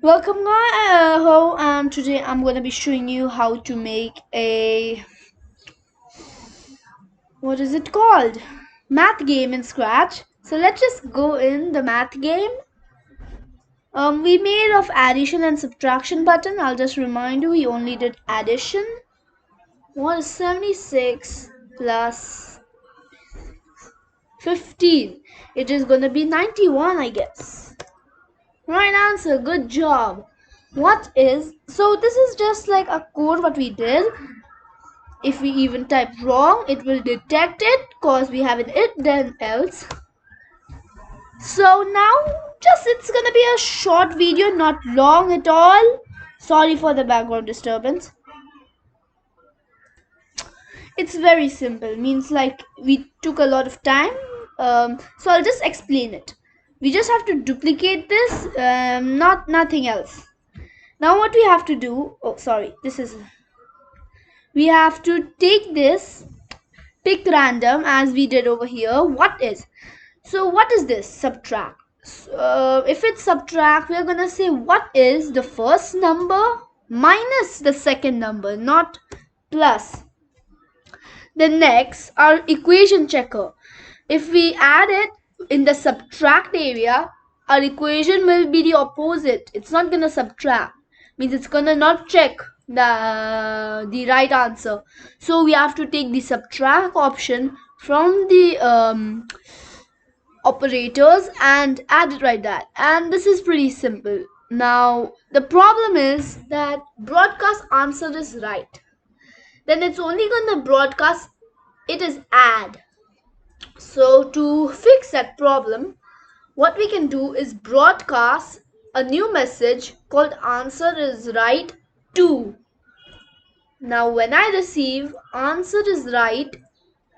Welcome guys. Today I'm gonna be showing you how to make a what is it called? Math game in Scratch. So let's just go in the math game. We made of addition and subtraction button. I'll just remind you we only did addition. What is 76 plus 15? It is gonna be 91, I guess. Right answer, good job. So this is just like a code what we did. If we even type wrong, it will detect it because we have an it then else. So now just it's gonna be a short video, not long at all. Sorry for the background disturbance. It's very simple, means like we took a lot of time. So I'll just explain it. We just have to duplicate this, not nothing else. Now what we have to do, oh sorry, we have to take this, pick random as we did over here. What is this? Subtract. If it's subtract, we're gonna say what is the first number minus the second number, not plus. Then next, our equation checker. If we add it in the subtract area, our equation will be the opposite. It's not gonna subtract. Means it's gonna not check the right answer. So we have to take the subtract option from the operators and add it like that. And this is pretty simple. Now the problem is that broadcast answer is right, then it's only gonna broadcast it is add. So to fix that problem, what we can do is broadcast a new message called answer is right 2. Now when I receive answer is right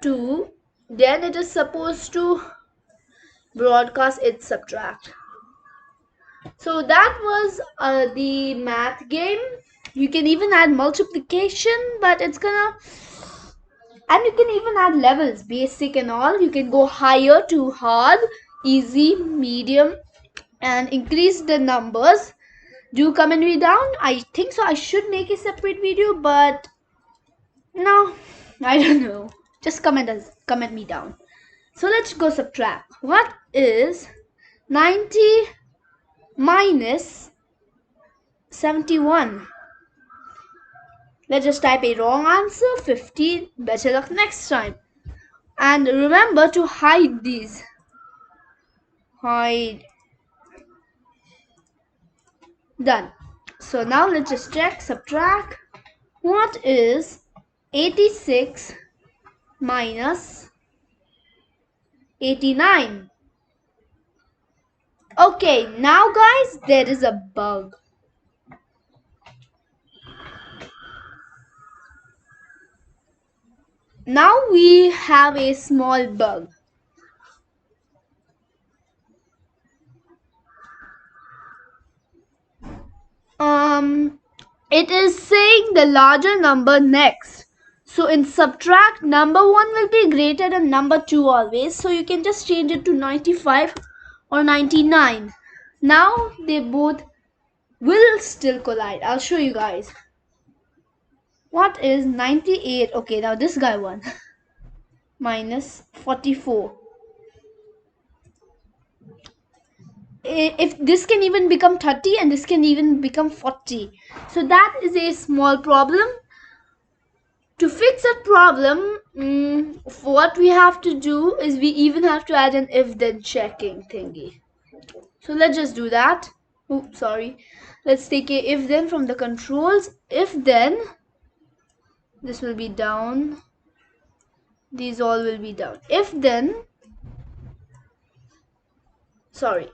2, then it is supposed to broadcast its subtract. So that was the math game. You can even add multiplication, but it's gonna, and you can even add levels, basic and all. You can go higher to hard, easy, medium, and increase the numbers. Do comment me down. I think so I should make a separate video, but no, I don't know. Just comment me down. So let's go subtract. What is 90 minus 71? Let's just type a wrong answer, 15. Better luck next time. And remember to hide these. Hide. Done. So now let's just check, subtract. What is 86 minus 89? Okay, now guys, there is a bug. Now we have a small bug. It is saying the larger number next. So in subtract, number 1 will be greater than number 2 always. So you can just change it to 95 or 99. Now they both will still collide. I'll show you guys. What is 98? Okay, now this guy won. Minus 44. If this can even become 30 and this can even become 40. So that is a small problem. To fix that problem, what we have to do is we even have to add an if then checking thingy. So let's just do that. Oh, sorry. Let's take a if then from the controls. If then, this will be down. These all will be down. If then, sorry.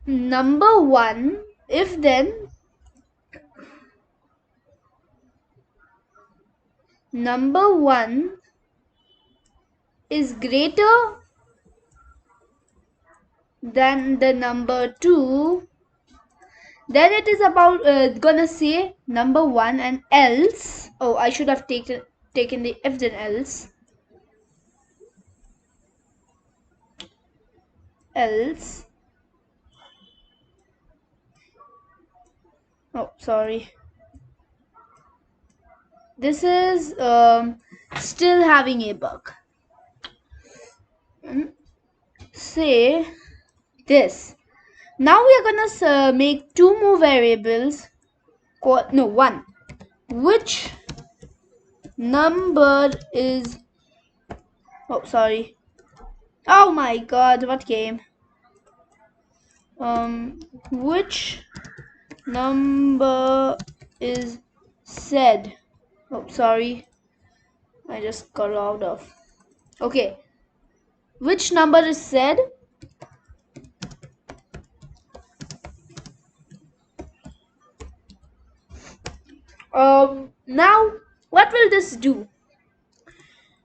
Number 1, if then, number 1 is greater than the number 2, then it is about gonna say number 1 and else. Oh, I should have taken the if then else Oh, sorry. This is still having a bug. Say this. Now we are gonna make two more variables. No, one. Which number is? Oh, sorry. Oh my God! What game? Which number is said? Oh, sorry. I just got out of. Okay. Which number is said? Now what will this do?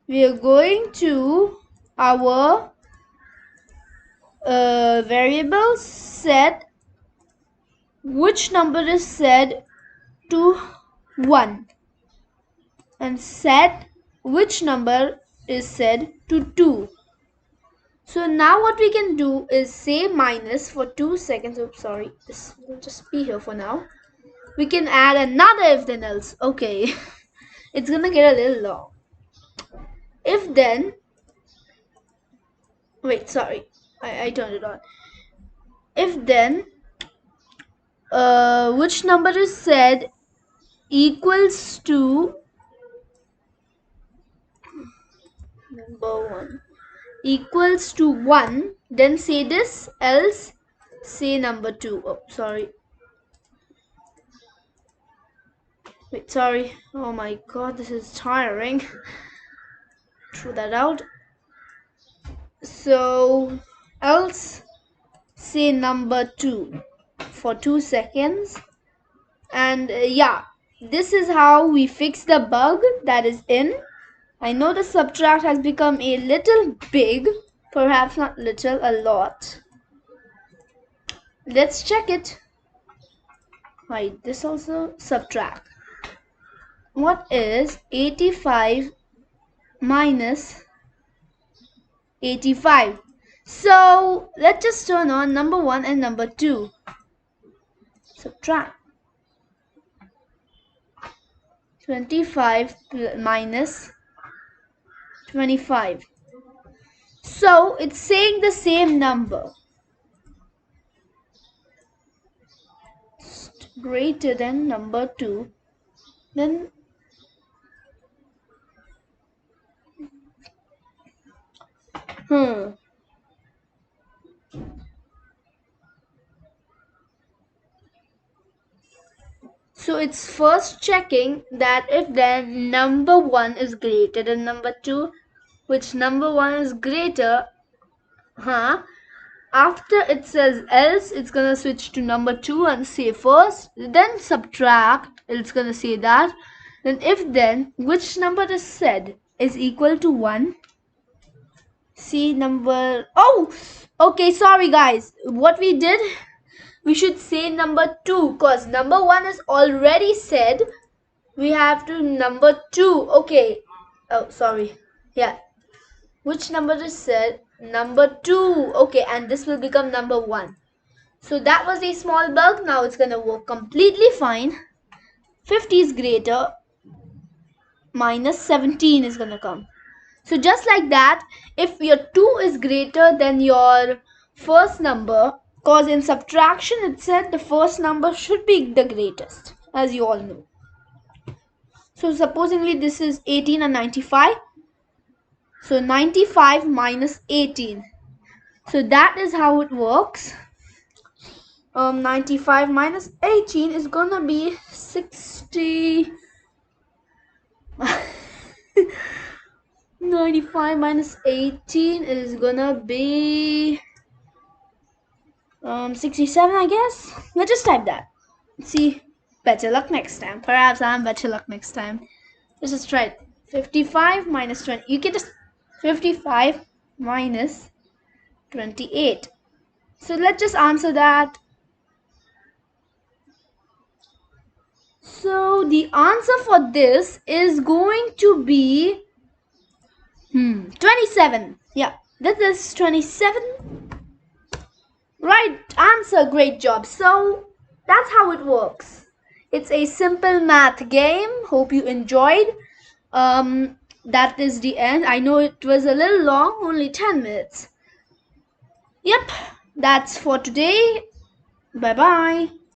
We are going to our variable set which number is said to 1 and set which number is said to 2. So now what we can do is say minus for 2 seconds. Oops, sorry. This will just be here for now. We can add another if then else. Okay. It's gonna get a little long. If then, wait, sorry. I turned it on. If then, which number is said equals to number 1 equals to 1, then say this, else say number 2. Oh, sorry. Wait, sorry. Oh my God, this is tiring. Throw that out. So, else say number 2 for 2 seconds. And yeah, this is how we fix the bug that is in. I know the subtract has become a little big, perhaps not little, a lot. Let's check it. Right, this also subtract. What is 85 minus 85? So let's just turn on number 1 and number 2. Subtract. 25 minus 25. So it's saying the same number. Greater than number 2. Then so it's first checking that if then number 1 is greater than number 2, which number 1 is greater, after it says else, it's gonna switch to number 2 and say first, then subtract, it's gonna say that. Then if then, which number is said is equal to 1, see number, oh, okay, sorry guys, what we did, we should say number 2 because number 1 is already said. We have to number 2. Okay. Oh, sorry. Yeah. Which number is said? Number 2. Okay, and this will become number 1. So that was a small bug. Now it's gonna work completely fine. 50 is greater. Minus 17 is gonna come. So just like that, if your 2 is greater than your first number, because in subtraction it said the first number should be the greatest, as you all know. So supposingly this is 18 and 95. So 95 minus 18. So that is how it works. 95 minus 18 is gonna be 60. 95 minus 18 is gonna be 67, I guess. Let's just type that. See, better luck next time. Perhaps I'm better luck next time. Let's just try it. 55 minus 20. You can just 55 minus 28. So let's just answer that. So the answer for this is going to be 27. Yeah, this is 27. Right answer, great job. So that's how it works. It's a simple math game. Hope you enjoyed. That is the end. I know it was a little long, only 10 minutes. Yep, that's for today. Bye bye.